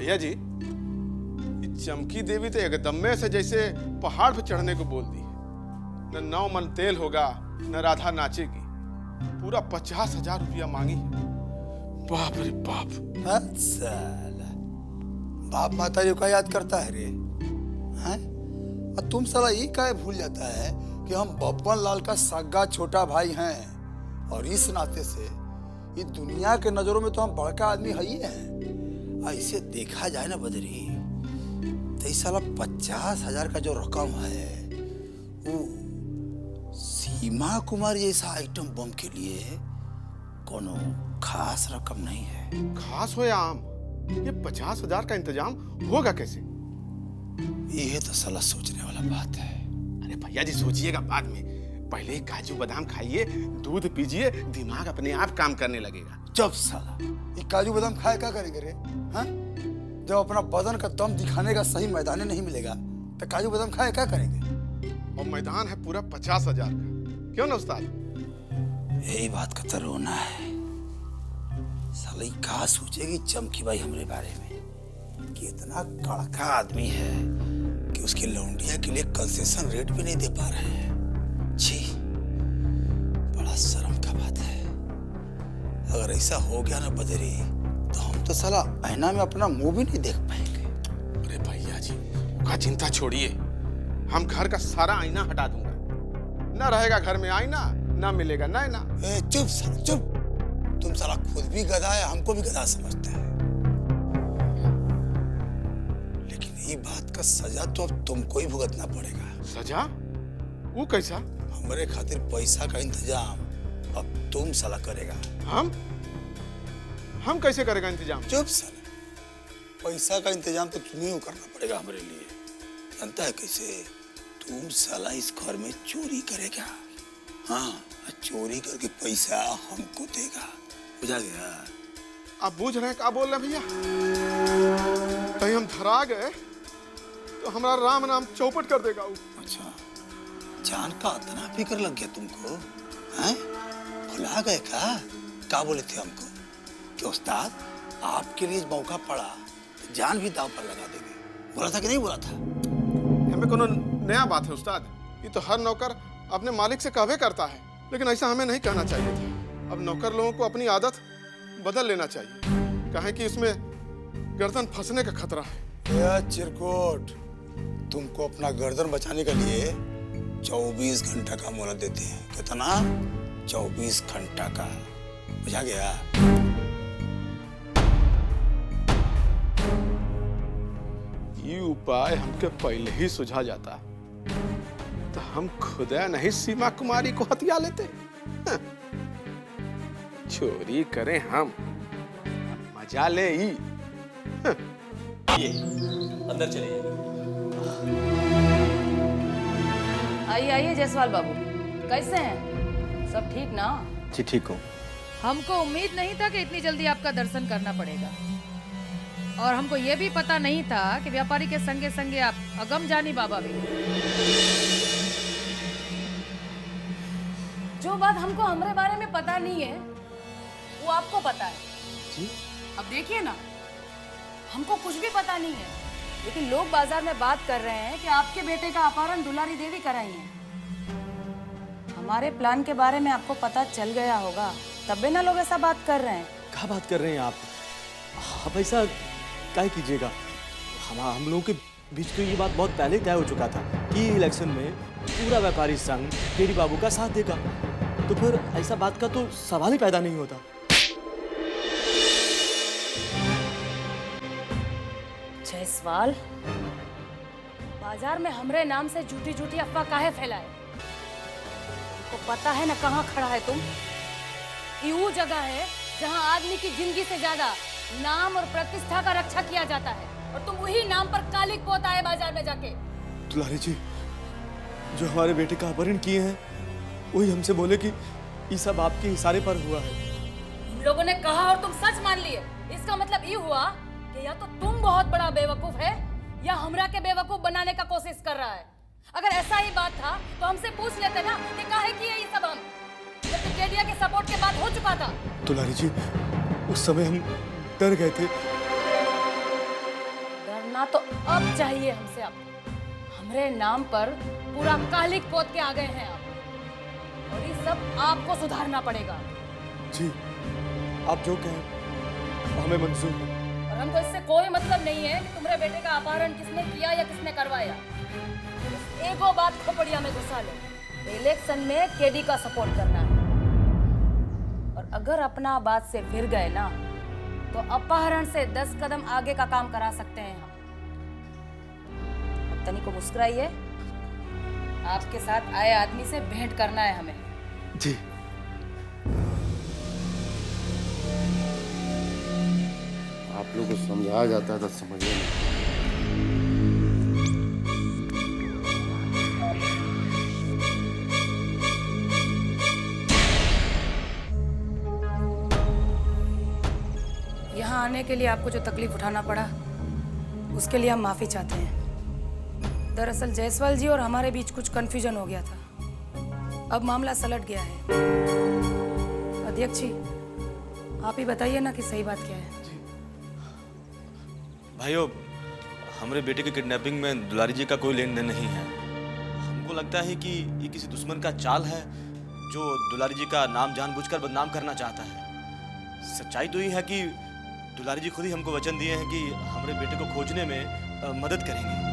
भैया जी, ये चमकी देवी तो एकदम में से जैसे पहाड़ पे चढ़ने को बोल दी है। न 9 मन तेल होगा, न राधा नाचेगी। पूरा 50,000 रुपया मांगी है। बाप रे बाप। साला बाप माता जी का याद करता है रे, हैं? और तुम साला ये काहे भूल जाता है कि हम बब्बन लाल का सगा छोटा भाई हैं, और इस नाते से ये दुनिया के नजरों में तो हम बड़का आदमी है ही हैं। ऐसे देखा जाए ना बदरी, तो इस साला 50,000 का जो रकम है वो सीमा कुमार जैसा आइटम बम के लिए कोनो खास रकम नहीं है। खास हो या आम, ये 50,000 का इंतजाम होगा कैसे? ये तो साला सोचने वाला बात है। अरे भैया जी, सोचिएगा बाद में। पहले काजू बादाम खाइए, दूध पीजिए, दिमाग अपने आप काम करने लगेगा। चुप साला, ये काजू बादाम खाए क्या करेंगे रे? हाँ? जब अपना बदन का दम दिखाने का सही मैदान नहीं मिलेगा तो काजू बादाम खाए क्या करेंगे? और मैदान है पूरा 50,000 का। क्यों ना उस्ताद? यही बात का तो रोना है। साला ये कहा सोचेगी चमकी भाई हमारे बारे में कि इतना कड़का आदमी है कि उसकी लौंडिया के लिए कंसेशन रेट भी नहीं दे पा रहे हैं। छी, बड़ा शर्म का बात है। अगर ऐसा हो गया ना बदरी, तो हम तो साला आईना में अपना मुंह भी नहीं देख पाएंगे। अरे भैया जी, का चिंता छोड़िए। हम घर का सारा आईना हटा दूंगा। ना रहेगा घर में आईना, ना मिलेगा नैना। चुप साला चुप। तुम साला खुद भी गधा है, हमको भी गधा समझता है। लेकिन ये बात का सजा तो अब तुमको ही भुगतना पड़ेगा। सजा? वो कैसा? हमारे खातिर पैसा का इंतजाम अब तुम साला करेगा। हम कैसे करेगा इंतजाम? चुप साला, पैसा का इंतजाम तो तुम्हें ही करना पड़ेगा हमारे लिए। जानता है कैसे? तुम साला इस घर में चोरी करेगा, हाँ, चोरी करके पैसा हमको देगा। बुझा गया? आप बूझ रहे हैं क्या बोल रहे भैया? कहीं हम धरा गए तो हमारा राम नाम चौपट कर देगा वो। अच्छा, जान का इतना फिक्र लग गया तुमको, हैं? भुला गए क्या बोले थे हमको कि उस्ताद आपके लिए मौका पड़ा तो जान भी दांव पर लगा देंगे? बोला था कि नहीं बोला था? हमें कोनो नया बात है उस्ताद। ये तो हर नौकर अपने मालिक से कहवे करता है, लेकिन ऐसा हमें नहीं कहना चाहिए था। अब नौकर लोगों को अपनी आदत बदल लेना चाहिए, काहे कि इसमें गर्दन फंसने का खतरा है। चिरकुट, तुमको अपना गर्दन बचाने के लिए 24 घंटा का मोहलत देते हैं। कितना? 24 घंटा का। बुझा गया? ये उपाय हमके पहले ही सुझा जाता तो हम खुदा नहीं सीमा कुमारी को हथिया लेते। चोरी करें हम, मजा ले ही। ये अंदर चलिए। आइए आइए जायसवाल बाबू, कैसे हैं? सब ठीक ना? जी ठीक हूँ। हमको उम्मीद नहीं था कि इतनी जल्दी आपका दर्शन करना पड़ेगा, और हमको ये भी पता नहीं था कि व्यापारी के संगे संगे आप अगम जानी बाबा भी। जो बात हमको हमारे बारे में पता नहीं है वो आपको पता है जी? अब देखिए ना, हमको कुछ भी पता नहीं है, लेकिन लोग बाजार में बात कर रहे हैं कि आपके बेटे का अपहरण दुलारी देवी कराई है। हमारे प्लान के बारे में आपको पता चल गया होगा, तब ना लोग ऐसा बात कर रहे हैं। क्या बात कर रहे हैं आप? आप ऐसा क्या कीजिएगा? हम लोगों के बीच तो ये बात बहुत पहले तय हो चुका था कि इलेक्शन में पूरा व्यापारी संघ केडी बाबू का साथ देगा, तो फिर ऐसा बात का तो सवाल ही पैदा नहीं होता। जायसवाल, बाजार में हमरे नाम से झूठी झूठी अफवाह काहे फैलाए? तो पता है ना कहाँ खड़ा है तुम? ये वो जगह है जहाँ आदमी की जिंदगी से ज्यादा नाम और प्रतिष्ठा का रक्षा किया जाता है, और तुम वही नाम पर कालिक पोता है बाजार में जाके। दुलारी जी, जो हमारे बेटे का अपहरण किए हैं वही हमसे बोले कि ये सब आपके इशारे पर हुआ है। उन लोगों ने कहा और तुम सच मान लिए। इसका मतलब ये हुआ कि या तो तुम बहुत बड़ा बेवकूफ है या हमरा के बेवकूफ बनाने का कोशिश कर रहा है। अगर ऐसा ही बात था तो हमसे पूछ लेते ना कि काहे किए ये सब हम, जब केडिया के सपोर्ट के बाद हो चुका था। दुलारी जी, उस समय हम डर गए थे ना तो अब चाहिए हमसे आपको। हमरे नाम पर पूरा कालिक पोत के आ गए हैं आप, और ये सब आपको सुधारना पड़ेगा। जी, आप जो कहें हमें मंजूर है। और हमको इससे कोई मतलब नहीं है कि तुम्हारे बेटे का अपहरण किसने किया या किसने करवाया। बस एगो बात खोपड़िया में घुसा लो, इलेक्शन में केडी का सपोर्ट करना है। और अगर अपना बात से फिर गए ना तो अपहरण से 10 कदम आगे का काम करा सकते हैं हम। अब तनी को मुस्कुराइए, आपके साथ आए आदमी से भेंट करना है हमें। जी। आप लोगों को समझाया जाता है तो समझिए नहीं। यहाँ आने के लिए आपको जो तकलीफ उठाना पड़ा उसके लिए हम माफी चाहते हैं। दरअसल जायसवाल जी और हमारे बीच कुछ कंफ्यूजन हो गया था। अब मामला सलट गया है। अध्यक्ष जी, आप ही बताइए ना कि सही बात क्या है। भाइयों, हमारे बेटे की किडनैपिंग में दुलारी जी का कोई लेन देन नहीं है। हमको लगता है कि ये किसी दुश्मन का चाल है जो दुलारी जी का नाम जानबूझकर बदनाम करना चाहता है। सच्चाई तो ये है कि दुलारी जी खुद ही हमको वचन दिए हैं कि हमारे बेटे को खोजने में मदद करेंगे।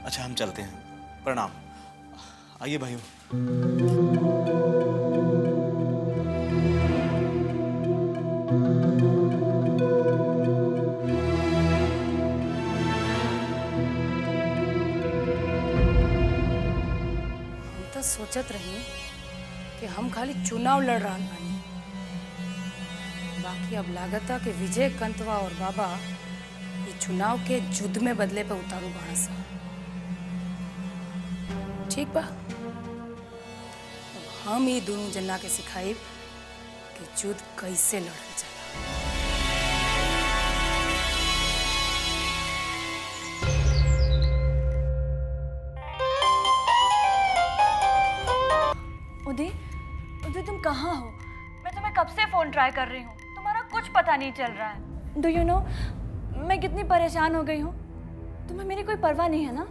अच्छा, हम चलते हैं। प्रणाम। आइए भाइयों। सोचत रही कि हम खाली चुनाव लड़ रहा बानी, बाकी अब लागता कि विजय कंतवा और बाबा ये चुनाव के युद्ध में बदले पे उतारू बाड़ा सा। ठीक बा, अब हम ये दोनों जना के सिखाई कि युद्ध कैसे लड़ल जाला। उदय, उदय तुम कहाँ हो? मैं तुम्हें कब से फोन ट्राई कर रही हूँ, तुम्हारा कुछ पता नहीं चल रहा है। डू यू नो मैं कितनी परेशान हो गई हूँ? तुम्हें मेरी कोई परवाह नहीं है ना?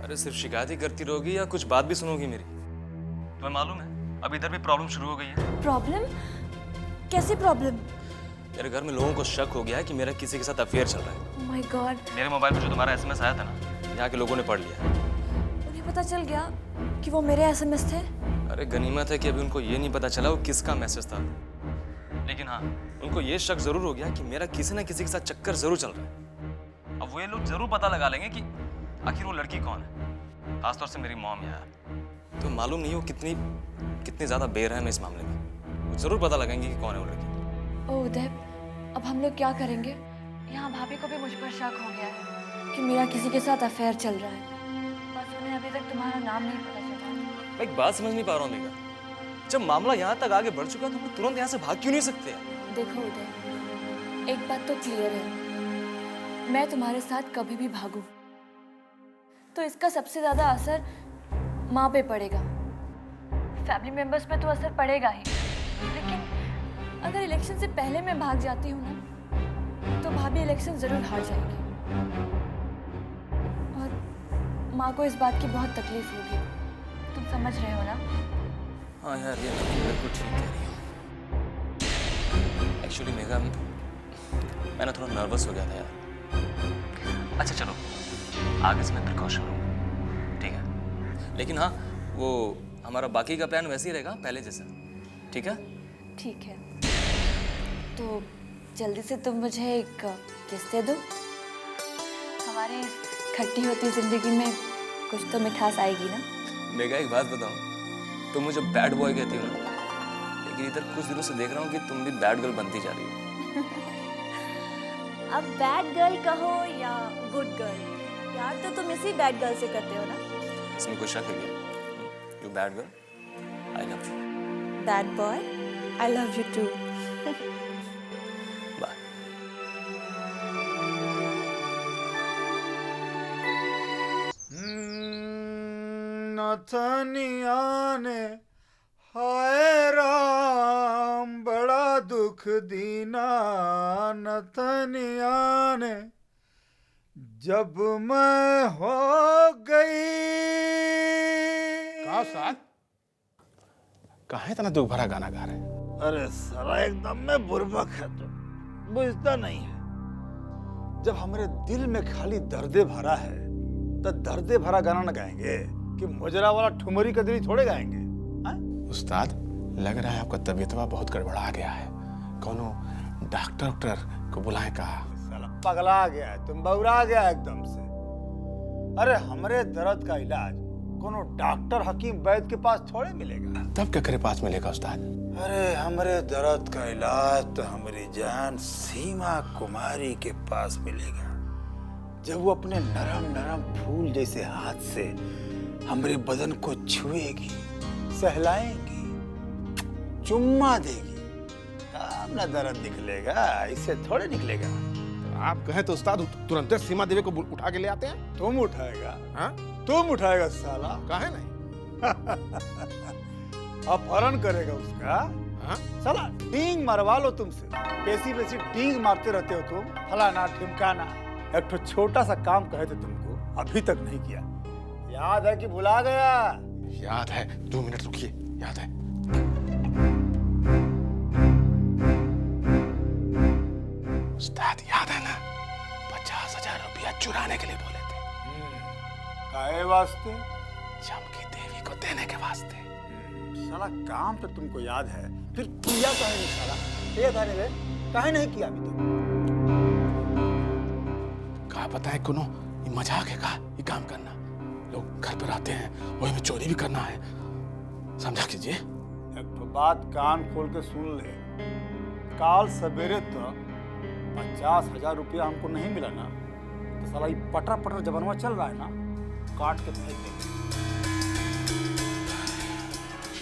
अरे सिर्फ शिकायत ही करती रहोगी या कुछ बात भी सुनोगी मेरी? तुम्हें मालूम है अब इधर भी प्रॉब्लम शुरू हो गई है। प्रॉब्लम? कैसी प्रॉब्लम? मेरे घर में लोगों को शक हो गया है कि मेरा किसी के साथ अफेयर चल रहा है। Oh my God. मेरे मोबाइल पर जो तुम्हारा एसएमएस आया था ना, यहाँ के लोगों ने पढ़ लिया। उन्हें पता चल गया कि वो मेरे एसएमएस थे? अरे गनीमत है कि अभी उनको ये नहीं पता चला वो किसका मैसेज था, लेकिन हाँ उनको ये शक जरूर हो गया कि मेरा किसी ना किसी के साथ चक्कर जरूर चल रहा है। अब वो ये लोग जरूर पता लगा लेंगे कि आखिर वो लड़की कौन है, खासतौर से मेरी मॉम यार। तो मालूम नहीं हो कितनी ज्यादा बेरहम है इस मामले में। वो जरूर पता लगाएंगे कि कौन है वो लड़की। ओह उदय, अब हम लोग क्या करेंगे? यहाँ भाभी को भी मुझ पर शक हो गया है कि मेरा किसी के साथ अफेयर चल रहा है। बस उन्हें अभी तक तुम्हारा नाम नहीं पता चला। मैं एक बात समझ नहीं पा रहा हूँ मेघा, जब मामला यहाँ तक आगे बढ़ चुका तो हम तुरंत यहाँ से भाग क्यों नहीं सकते? देखो उदय, एक बात तो क्लियर है, मैं तुम्हारे साथ कभी भी भागूं तो इसका सबसे ज्यादा असर माँ पे पड़ेगा। फैमिली मेंबर्स पे तो असर पड़ेगा ही, लेकिन अगर इलेक्शन से पहले मैं भाग जाती हूँ ना तो भाभी इलेक्शन जरूर हार जाएगी और माँ को इस बात की बहुत तकलीफ होगी। तुम समझ रहे हो ना? हाँ यार, ये बिल्कुल ठीक कह रही हो। एक्चुअली मेघा, मैं ना थोड़ा नर्वस हो गया था यार। अच्छा चलो, आगे से मैं प्रिकॉशन लूँगा, ठीक है? लेकिन हाँ, वो हमारा बाकी का प्लान वैसे ही रहेगा पहले जैसा, ठीक है? ठीक है, तो जल्दी से तुम मुझे एक किस दे दो। हमारी खट्टी होती जिंदगी में कुछ तो मिठास आएगी ना? मेघा एक बात बताऊँ, तुम मुझे बैड बॉय कहती हो ना, लेकिन इधर कुछ दिनों से देख रहा हूँ कि तुम भी बैड गर्ल बनती जा रही हो। अब बैड गर्ल कहो या गुड गर्ल, प्यार तो तुम इसी बैड गर्ल से करते हो ना? इसमें कोई शक है क्या? You bad girl, I love you. Bad boy, I love you too. Bye. Nathaniya ने हाय राम बड़ा दुख दीना नथनिया ने, जब मैं हो गई। कहा उस्ताद, कहाँ इतना दुख भरा गाना गा रहे हैं? अरे साला एकदम में बुर्बक है तो बुझता नहीं है। जब हमारे दिल में खाली दर्दे भरा है तो दर्दे भरा गाना न गाएंगे कि मुजरा वाला ठुमरी का दिल थोड़े गाएंगे। उस्ताद, लग रहा है आपका तबीयतवा बहुत गड़बड़ा गया है। कोनो डॉक्टर को बुलाएं कहा। साला पगला गया है, तुम बौरा गया एकदम से। अरे हमरे दर्द का इलाज कोनो डॉक्टर हकीम वैद्य के पास थोड़े मिलेगा। तब केकरे पास मिलेगा उस्ताद? अरे हमरे दर्द का इलाज तो हमारी जान सीमा कुमारी के पास मिलेगा। जब वो अपने नरम नरम फूल जैसे हाथ से हमारे बदन को छुएगी, सहलाएगी, चुम्मा देगी, तब ना दर्द निकलेगा, इससे थोड़े निकलेगा। आप कहें तो उस्ताद तुरंत सीमा देवी को उठा के ले आते हैं। तुम उठाएगा? हाँ? तुम उठाएगा साला? काहे नहीं? अपहरण करेगा उसका। हाँ? साला डींग मरवा लो तुमसे। पेशी पेशी डींग मारते रहते हो तुम, फलाना ढिमकाना। एक तो छोटा सा काम कहे थे तुमको, अभी तक नहीं किया। याद है कि भुला गया? याद है, 2 मिनट रुकिए, याद है। उस्ताद याद है ना, 50,000 रुपया चुराने के लिए बोले थे। काहे वास्ते? चमकी देवी को देने के वास्ते। साला काम तो तुमको याद है, फिर किया काहे नहीं साला? ये थाने में काहे नहीं किया अभी तक? कहा पता है कोनो, ये मजाक है का ये काम करना? लोग घर पर आते हैं, वही में चोरी भी करना है, समझा कीजिए। एक तो बात कान खोल के सुन ले, काल सवेरे तक 50,000 रुपया हमको नहीं मिला ना, तो साला ये पटर पटर जबरवा चल रहा है ना, काट के फेंक देंगे।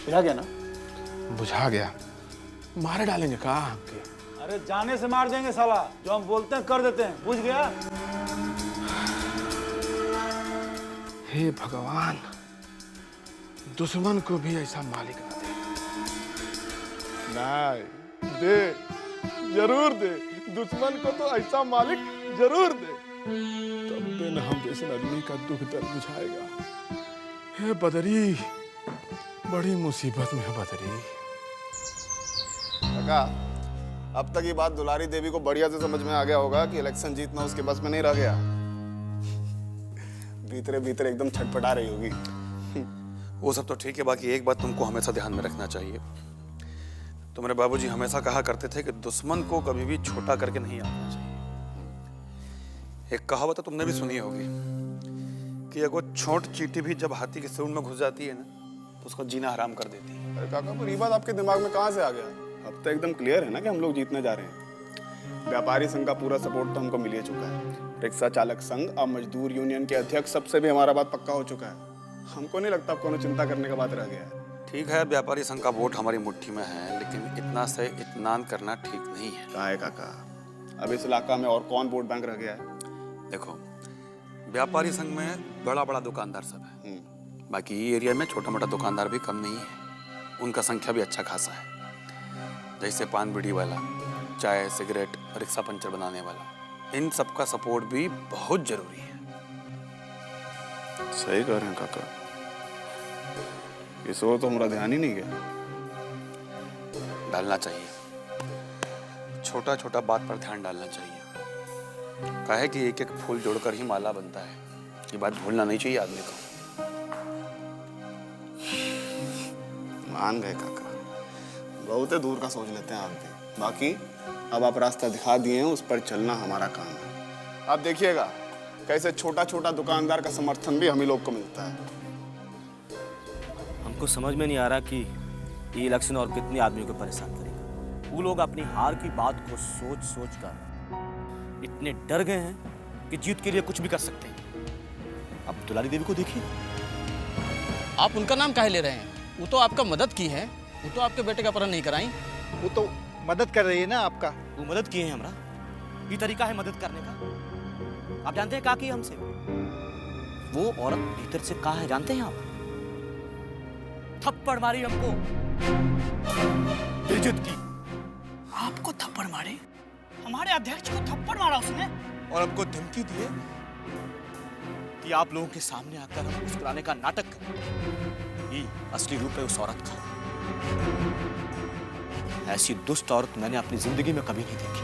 बुझा गया ना? बुझा गया। मारे डालेंगे कहा हमके? अरे जाने से मार देंगे साला, जो हम बोलते हैं कर देते हैं, बुझ गया? हे भगवान, दुश्मन को भी ऐसा मालिक ना दे। नहीं दे, जरूर दे। दुश्मन को तो ऐसा मालिक जरूर दे, तब बिन हम जैसे आदमी का दुख दर्द बुझाएगा। हे बदरी, बड़ी मुसीबत में है बदरी। काका, अब तक ये बात दुलारी देवी को बढ़िया से समझ में आ गया होगा कि इलेक्शन जीतना उसके बस में नहीं रह गया। भीतरे भीतरे एकदम छटपटा रही होगी। वो सब तो ठीक है, बाकी एक बात तुमको हमेशा ध्यान में रखना चाहिए। तुम्हारे बाबूजी हमेशा कहा करते थे कि दुश्मन को कभी भी छोटा करके नहीं आना चाहिए। एक कहावत तो तुमने भी सुनी होगी कि अगर छोट चींटी भी जब हाथी के सूंड में घुस जाती है ना, तो उसको जीना हराम कर देती है। अरे काका, पर ये बात आपके दिमाग में कहाँ से आ गया? अब तो एकदम क्लियर है ना कि हम लोग जीतने जा रहे हैं। व्यापारी संघ का पूरा सपोर्ट तो हमको मिल ही चुका है। रिक्शा चालक संघ और मजदूर यूनियन के अध्यक्ष सबसे भी हमारा बात पक्का हो चुका है। हमको नहीं लगता अब कोनो चिंता करने का बात रह गया है। ठीक है, व्यापारी संघ का वोट हमारी मुट्ठी में है, लेकिन इतना से इत्मीनान करना ठीक नहीं है। कहाँ है काका? अब इस इलाका में और कौन वोट बैंक रह गया है? देखो, व्यापारी संघ में बड़ा बड़ा दुकानदार सब है, बाकी ये एरिया में छोटा मोटा दुकानदार भी कम नहीं है। उनका संख्या भी अच्छा खासा है, जैसे पान बीड़ी वाला, चाय सिगरेट, रिक्शा पंचर बनाने वाला, इन सबका सपोर्ट भी बहुत जरूरी है। सही कह रहे हैं काका, इस ओर तो हमारा ध्यान ही नहीं गया। डालना चाहिए, छोटा छोटा बात पर ध्यान डालना चाहिए। काहे कि एक एक फूल जोड़कर ही माला बनता है, ये बात भूलना नहीं चाहिए आदमी को। मान गए काका, बहुत दूर का सोच लेते हैं आप भी। बाकी अब आप रास्ता दिखा दिए हैं, उस पर चलना हमारा काम है। आप देखिएगा कैसे छोटा छोटा दुकानदार का समर्थन भी हम ही लोग को मिलता है। हमको समझ में नहीं आ रहा कि ये इलेक्शन और कितने आदमियों को परेशान करेगा। वो लोग अपनी हार की बात को सोच सोच कर इतने डर गए हैं कि जीत के लिए कुछ भी कर सकते हैं। अब दुलारी देवी को देखिए। आप उनका नाम काहे ले रहे हैं? वो तो आपका मदद की है, वो तो आपके बेटे का अपहरण नहीं कराई। वो तो मदद कर रही है ना आपका। वो मदद किए हैं हमरा। ये तरीका है मदद करने का। आप जानते हैं क्या किया हमसे? वो औरत भीतर से कहा है जानते हैं आप? थप्पड़ मारी हमको, बेइज्जत की। आपको थप्पड़ मारे? हमारे अध्यक्ष को थप्पड़ मारा उसने? और हमको धमकी दिए कि आप लोगों के सामने आकर हम मुस्कुराने का नाटक करें। ये असली रूप है उस औरत का। ऐसी दुष्ट औरत मैंने अपनी जिंदगी में कभी नहीं देखी।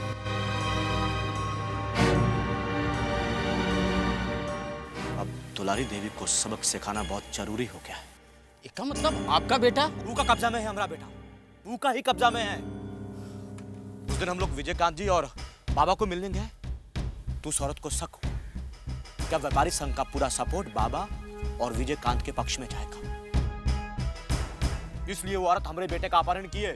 अब दुलारी देवी को सबक सिखाना बहुत जरूरी हो गया है। इसका मतलब आपका बेटा? वो का कब्जा में है हमारा बेटा, वो का ही कब्जा में है। उस दिन हम लोग विजयकांत जी और बाबा को मिलने गए तो उस औरत को शक हुआ क्या व्यापारी संघ का पूरा सपोर्ट बाबा और विजयकांत के पक्ष में जाएगा, इसलिए वो औरत हमारे बेटे का अपहरण किए।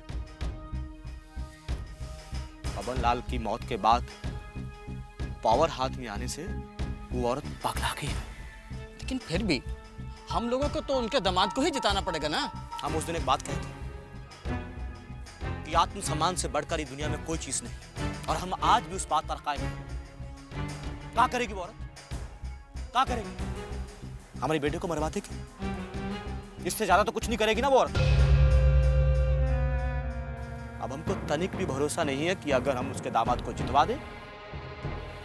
पवन लाल की मौत के बाद पावर हाथ में आने से वो औरत पगला गई। लेकिन फिर भी हम लोगों को तो उनके दामाद को ही जिताना पड़ेगा ना। हम उस दिन एक बात कहे थे कि आत्मसम्मान से बढ़कर इस दुनिया में कोई चीज नहीं, और हम आज भी उस बात पर कायम हैं। क्या करेगी वो औरत? क्या करेगी? हमारे बेटे को मरवा देगी? इससे ज्यादा तो कुछ नहीं करेगी ना वो औरत। अब हमको तनिक भी भरोसा नहीं है कि अगर हम उसके दामाद को जितवा दें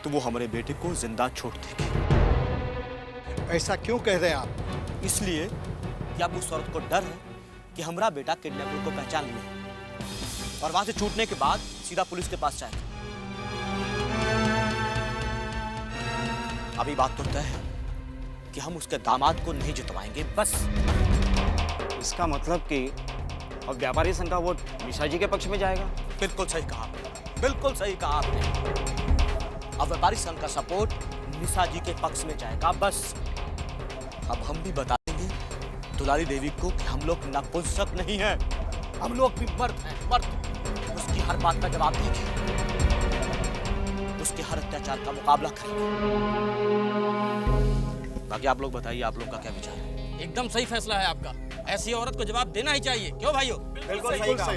तो वो हमारे बेटे को जिंदा छोड़ देगी। ऐसा क्यों कह रहे हैं आप? इसलिए कि अब उस औरत को डर है कि हमारा बेटा किडनैपर को पहचान लिया और वहां से छूटने के बाद सीधा पुलिस के पास जाएगा। अभी बात तो तय है कि हम उसके दामाद को नहीं जितवाएंगे, बस। इसका मतलब कि अब व्यापारी संघ का वोट निशा जी के पक्ष में जाएगा? बिल्कुल सही कहा आपने, बिल्कुल सही कहा आपने। अब व्यापारी संघ का सपोर्ट निशा जी के पक्ष में जाएगा, बस। अब हम भी बता देंगे दुलारी देवी को कि हम लोग नपुंसक नहीं हैं, हम लोग भी मर्द हैं, मर्द। उसकी हर बात का जवाब देंगे, उसके हर अत्याचार का मुकाबला करेंगे। बाकी आप लोग बताइए, आप लोगों का क्या विचार है? एकदम सही फैसला है आपका। ऐसी औरत को जवाब देना ही चाहिए, क्यों भाइयों? बिल्कुल सही कहा।